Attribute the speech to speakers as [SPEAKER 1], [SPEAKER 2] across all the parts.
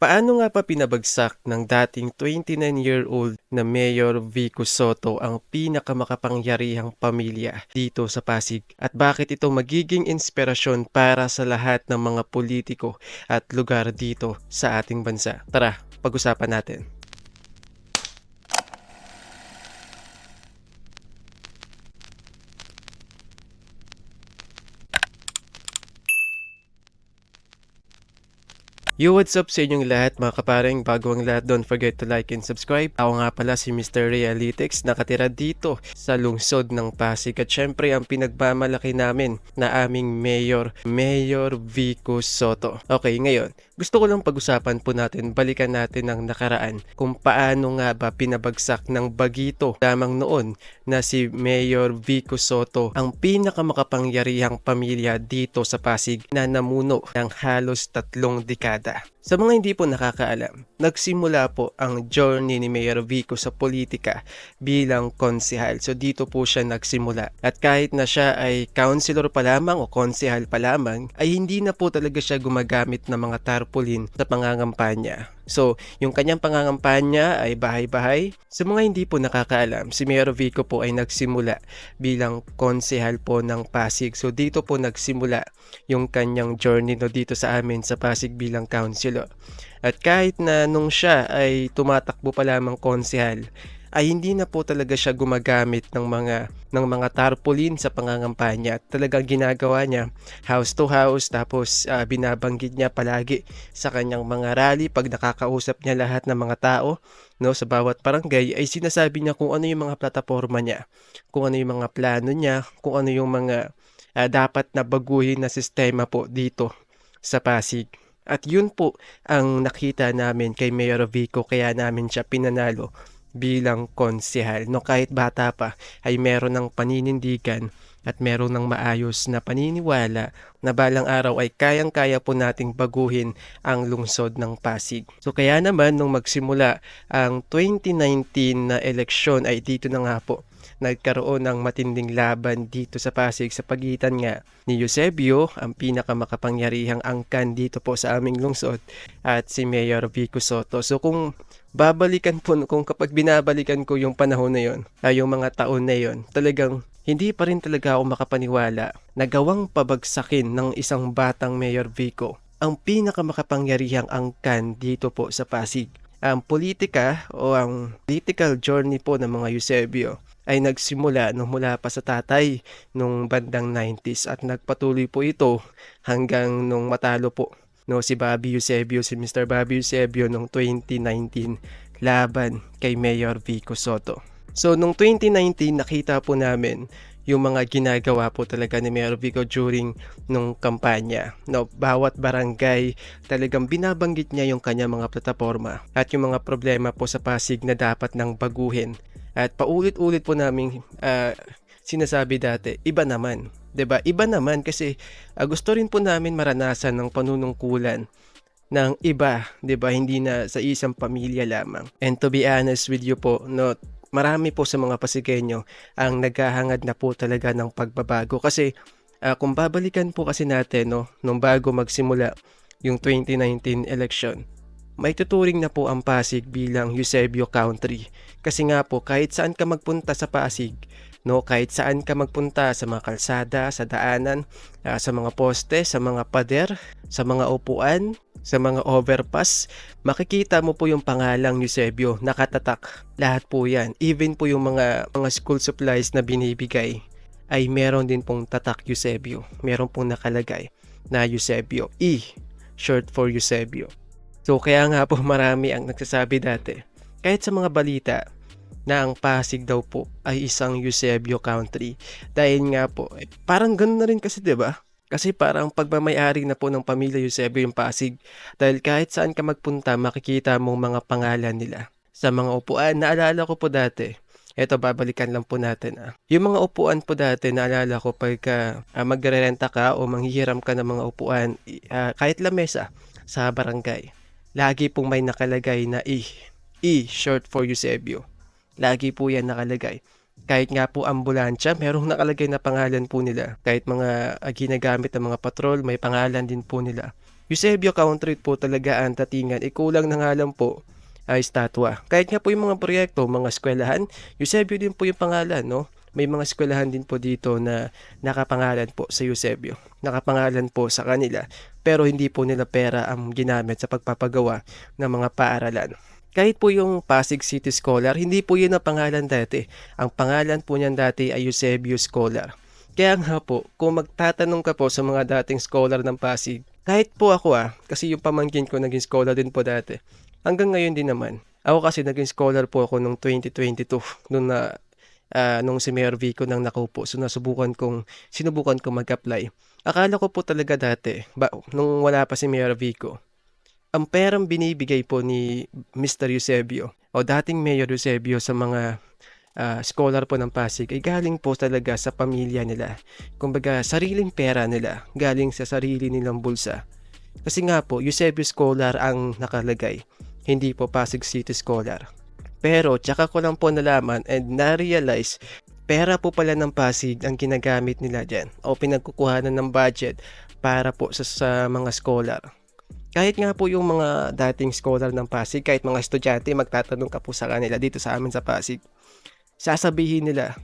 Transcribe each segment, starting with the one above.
[SPEAKER 1] Paano nga pa pinabagsak ng dating 29-year-old na Mayor Vico Sotto ang pinakamakapangyarihang pamilya dito sa Pasig? At bakit ito magiging inspirasyon para sa lahat ng mga politiko at lugar dito sa ating bansa? Tara, pag-usapan natin. What's up sa inyong lahat mga kapareng? Bago ang lahat, don't forget to like and subscribe. Ako nga pala si Mr. Realitex, nakatira dito sa lungsod ng Pasig. At syempre ang pinagmamalaki namin na aming Mayor Vico Sotto. Okay, ngayon, gusto ko lang pag-usapan po natin, balikan natin ang nakaraan kung paano nga ba pinabagsak ng bagito lamang noon na si Mayor Vico Sotto ang pinakamakapangyarihang pamilya dito sa Pasig na namuno ng halos 3 dekada. Sa mga hindi po nakakaalam, nagsimula po ang journey ni Mayor Vico sa politika bilang konsehal. So dito po siya nagsimula. At kahit na siya ay councilor pa lamang o konsehal pa lamang, ay hindi na po talaga siya gumagamit ng mga tarpaulin sa pangangampanya. So, yung kanyang pangangampanya ay bahay-bahay. Sa mga hindi po nakakaalam, si Mayor Vico po ay nagsimula bilang konsehal po ng Pasig. So, dito po nagsimula yung kanyang journey dito sa amin sa Pasig bilang councilor. At kahit na nung siya ay tumatakbo pa lamang konsehal, ay hindi na po talaga siya gumagamit ng mga tarpaulin sa pangangampanya. Talagang ginagawa niya house to house, tapos binabanggit niya palagi sa kanyang mga rally pag nakakausap niya lahat ng mga tao, no, sa bawat barangay ay sinasabi niya kung ano yung mga plataforma niya, kung ano yung mga plano niya, kung ano yung mga dapat na baguhin na sistema po dito sa Pasig. At yun po ang nakita namin kay Mayor Vico, kaya namin siya pinanalo bilang konsehal. No, kahit bata pa ay meron ng paninindigan at meron ng maayos na paniniwala na balang araw ay kayang-kaya po nating baguhin ang lungsod ng Pasig. So kaya naman nung magsimula ang 2019 na eleksyon ay dito na nga po nagkaroon ng matinding laban dito sa Pasig sa pagitan nga ni Eusebio, ang pinakamakapangyarihang angkan dito po sa aming lungsod, at si Mayor Vico Sotto. So kung kapag binabalikan ko yung panahon na yon, yung mga taon na yon, talagang hindi pa rin talaga ako makapaniwala na gawang pabagsakin ng isang batang Mayor Vico ang pinakamakapangyarihang angkan dito po sa Pasig. Ang politika o ang political journey po ng mga Eusebio ay nagsimula nung mula pa sa tatay nung bandang 90s at nagpatuloy po ito hanggang nung matalo po si Mr. Bobby Eusebio nung 2019 laban kay Mayor Vico Sotto. So nung 2019 nakita po namin yung mga ginagawa po talaga ni Mayor Vico during nung kampanya. No, bawat barangay talagang binabanggit niya yung kanya mga plataforma at yung mga problema po sa Pasig na dapat nang baguhin. At paulit-ulit po namin sinasabi dati, iba naman. 'Di ba? Iba naman kasi gusto rin po namin maranasan ng panunungkulan ng iba, 'di ba? Hindi na sa isang pamilya lamang. And to be honest with you po, no, marami po sa mga Pasigueño ang naghahangad na po talaga ng pagbabago kasi kung babalikan po kasi natin, no, nung bago magsimula yung 2019 election, may tuturing na po ang Pasig bilang Eusebio Country. Kasi nga po, kahit saan ka magpunta sa Pasig, no, kahit saan ka magpunta sa mga kalsada, sa daanan, sa mga poste, sa mga pader, sa mga upuan, sa mga overpass, makikita mo po yung pangalang Eusebio nakatatak. Lahat po yan. Even po yung mga school supplies na binibigay ay meron din pong tatak Eusebio. Meron pong nakalagay na Eusebio. Short for Eusebio. So kaya nga po marami ang nagsasabi dati, kahit sa mga balita, na ang Pasig daw po ay isang Eusebio Country. Dahil nga po, parang ganoon na rin kasi 'di ba? Kasi parang pagmamayari na po ng pamilya Eusebio yung Pasig. Dahil kahit saan ka magpunta, makikita mong mga pangalan nila sa mga upuan. Naalala ko po dati, eto babalikan lang po natin. Yung mga upuan po dati, naalala ko pagka magre-renta ka o manghihiram ka ng mga upuan, kahit lamesa sa barangay, lagi pong may nakalagay na short for Eusebio. Lagi po yan nakalagay. Kahit nga po ambulansya, merong nakalagay na pangalan po nila. Kahit mga ginagamit ng mga patrol, may pangalan din po nila Eusebio Country po talaga ang datingan, kulang na nga lang po ay estatwa. Kahit nga po yung mga proyekto, mga eskwelahan, Eusebio din po yung pangalan, no? May mga eskwelahan din po dito na nakapangalan po sa Eusebio. Nakapangalan po sa kanila, pero hindi po nila pera ang ginamit sa pagpapagawa ng mga paaralan. Kahit po yung Pasig City Scholar, hindi po yun ang pangalan dati. Ang pangalan po niyan dati ay Eusebio Scholar. Kaya nga po, kung magtatanong ka po sa mga dating scholar ng Pasig, kahit po ako kasi yung pamangkin ko naging scholar din po dati. Hanggang ngayon din naman. Ako kasi naging scholar po ako nung 2022, nung si Mayor Vico nang nakupo. So sinubukan kong mag-apply. Akala ko po talaga dati, nung wala pa si Mayor Vico, ang perang binibigay po ni Mr. Eusebio o dating Mayor Eusebio sa mga scholar po ng Pasig ay galing po talaga sa pamilya nila. Kumbaga, sariling pera nila, galing sa sarili nilang bulsa. Kasi nga po, Eusebio Scholar ang nakalagay, hindi po Pasig City Scholar. Pero, tsaka ko lang po nalaman and na-realize, pera po pala ng Pasig ang ginagamit nila dyan o pinagkukuhanan ng budget para po sa mga scholar. Kahit nga po yung mga dating scholar ng Pasig, kahit mga estudyante, magtatanong ka po sa kanila dito sa amin sa Pasig, sasabihin nila,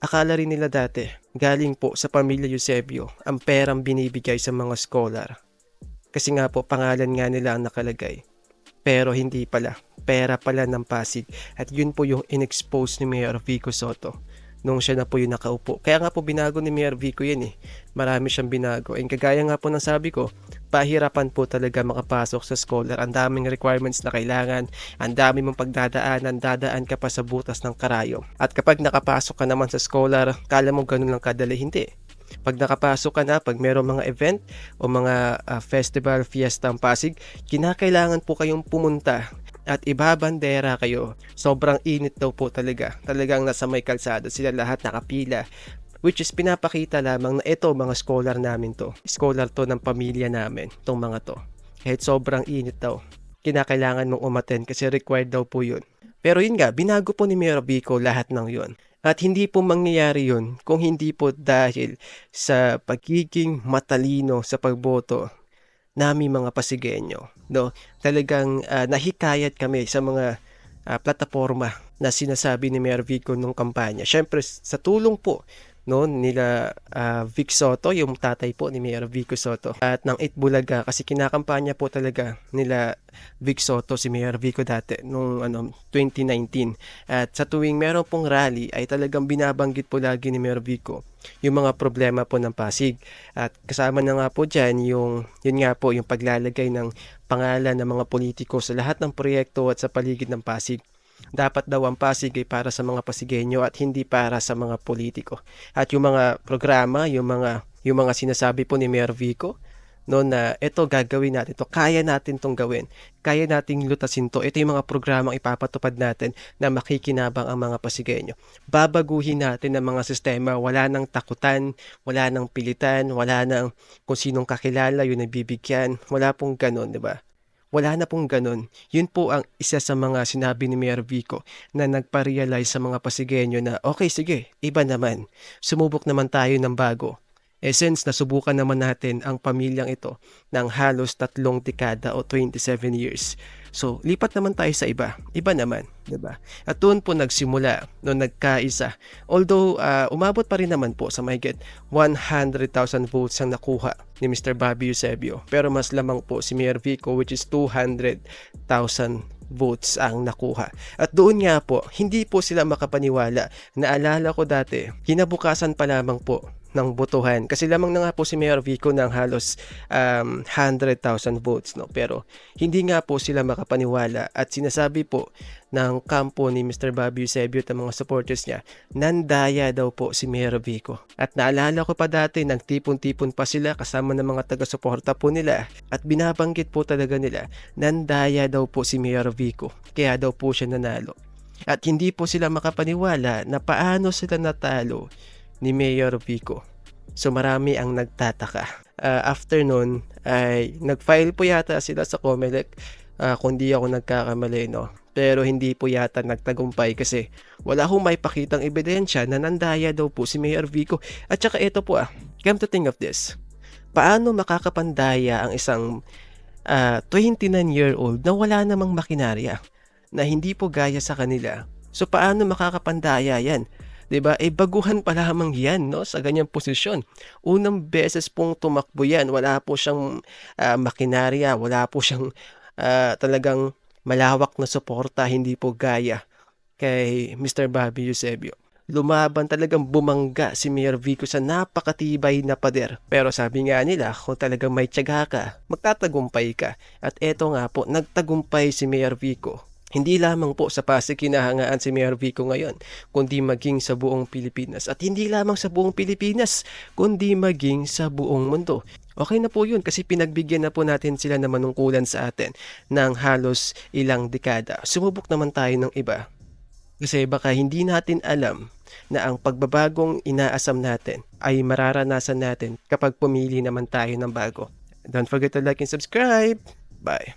[SPEAKER 1] akala rin nila dati, galing po sa pamilya Eusebio ang perang binibigay sa mga scholar. Kasi nga po, pangalan nga nila ang nakalagay. Pero hindi pala, pera pala ng Pasig. At yun po yung in-expose ni Mayor Vico Soto nung siya na po yung nakaupo. Kaya nga po binago ni Mayor Vico yan Marami siyang binago. And kagaya nga po ng sabi ko, pahirapan po talaga makapasok sa scholar. Ang daming requirements na kailangan, ang dami mong pagdadaanan, dadaan ka pa sa butas ng karayom. At kapag nakapasok ka naman sa scholar, kala mo ganun lang kadali, hindi. Pag nakapasok ka na, pag mayroong mga event o mga festival, fiesta ang Pasig, kinakailangan po kayong pumunta at ibabandera kayo. Sobrang init daw po talaga. Talagang nasa may kalsada sila lahat nakapila. Which is pinapakita lamang na ito mga scholar namin to. Scholar to ng pamilya namin, tong mga to. Kahit sobrang init daw, kinakailangan mong umattend kasi required daw po yun. Pero yun nga, binago po ni Mayor Vico lahat ng yun. At hindi po mangyayari yun kung hindi po dahil sa pagiging matalino sa pagboto nami mga Pasigueño. No? Talagang nahikayat kami sa mga plataforma na sinasabi ni Mayor Vico nung kampanya. Syempre sa tulong po nila Vic Soto, yung tatay po ni Mayor Vico Soto, at ng Itbulaga kasi kinakampanya po talaga nila Vic Soto si Mayor Vico dati nung 2019. At sa tuwing meron pong rally ay talagang binabanggit po lagi ni Mayor Vico yung mga problema po ng Pasig. At kasama na nga po dyan yun nga po yung paglalagay ng pangalan ng mga politiko sa lahat ng proyekto at sa paligid ng Pasig. Dapat daw ang Pasig ay para sa mga Pasigueño at hindi para sa mga politiko. At yung mga programa, yung mga sinasabi po ni Mayor Vico, na ito gagawin natin, ito kaya natin tong gawin, kaya nating lutasin to, ito yung mga programang ipapatupad natin na makikinabang ang mga Pasigueño. Babaguhin natin ang mga sistema, wala nang takutan, wala nang pilitan, wala nang kung sinong kakilala yun ay bibigyan, wala pong ganon, di ba? Wala na pong ganun. Yun po ang isa sa mga sinabi ni Mayor Vico na nagpa-realize sa mga Pasigueño na okay, sige, iba naman. Sumubok naman tayo ng bago. Since nasubukan naman natin ang pamilyang ito ng halos 3 dekada o 27 years. So, lipat naman tayo sa iba. Iba naman, 'di ba? At doon po nagsimula, nagkaisa. Although umabot pa rin naman po sa mahigit 100,000 votes ang nakuha ni Mr. Bobby Eusebio. Pero mas lamang po si Mayor Vico which is 200,000 votes ang nakuha. At doon nga po, hindi po sila makapaniwala. Naalala ko dati, kinabukasan pa lamang po ng botohan. Kasi lamang na nga po si Mayor Vico ng halos 100,000 votes. Pero hindi nga po sila makapaniwala at sinasabi po ng kampo ni Mr. Bobby Eusebio at mga supporters niya, nandaya daw po si Mayor Vico. At naalala ko pa dati, nagtipon-tipon pa sila kasama ng mga taga-suporta po nila at binabanggit po talaga nila, nandaya daw po si Mayor Vico. Kaya daw po siya nanalo. At hindi po sila makapaniwala na paano sila natalo ni Mayor Vico. So marami ang nagtataka. After nun ay nag-file po yata sila sa COMELEC kung di ako nagkakamali pero hindi po yata nagtagumpay kasi wala hong may pakitang ebidensya na nandaya daw po si Mayor Vico. At saka ito po come to think of this, paano makakapandaya ang isang 29-year-old na wala namang makinarya, na hindi po gaya sa kanila. So paano makakapandaya yan? 'Di ba? Baguhan pa lamang yan, no, sa ganyang posisyon. Unang beses pong tumakbo yan, wala po siyang makinarya, wala po siyang talagang malawak na suporta, hindi po gaya kay Mr. Bobby Eusebio. Lumaban, talagang bumangga si Mayor Vico sa napakatibay na pader. Pero sabi nga nila, kung talagang may tiyaga ka, magtatagumpay ka. At eto nga po, nagtagumpay si Mayor Vico. Hindi lamang po sa Pasig kinahangaan si Mayor Vico ngayon, kundi maging sa buong Pilipinas. At hindi lamang sa buong Pilipinas, kundi maging sa buong mundo. Okay na po yun kasi pinagbigyan na po natin sila na manungkulan sa atin ng halos ilang dekada. Sumubok naman tayo ng iba. Kasi baka hindi natin alam na ang pagbabagong inaasam natin ay mararanasan natin kapag pumili naman tayo ng bago. Don't forget to like and subscribe. Bye!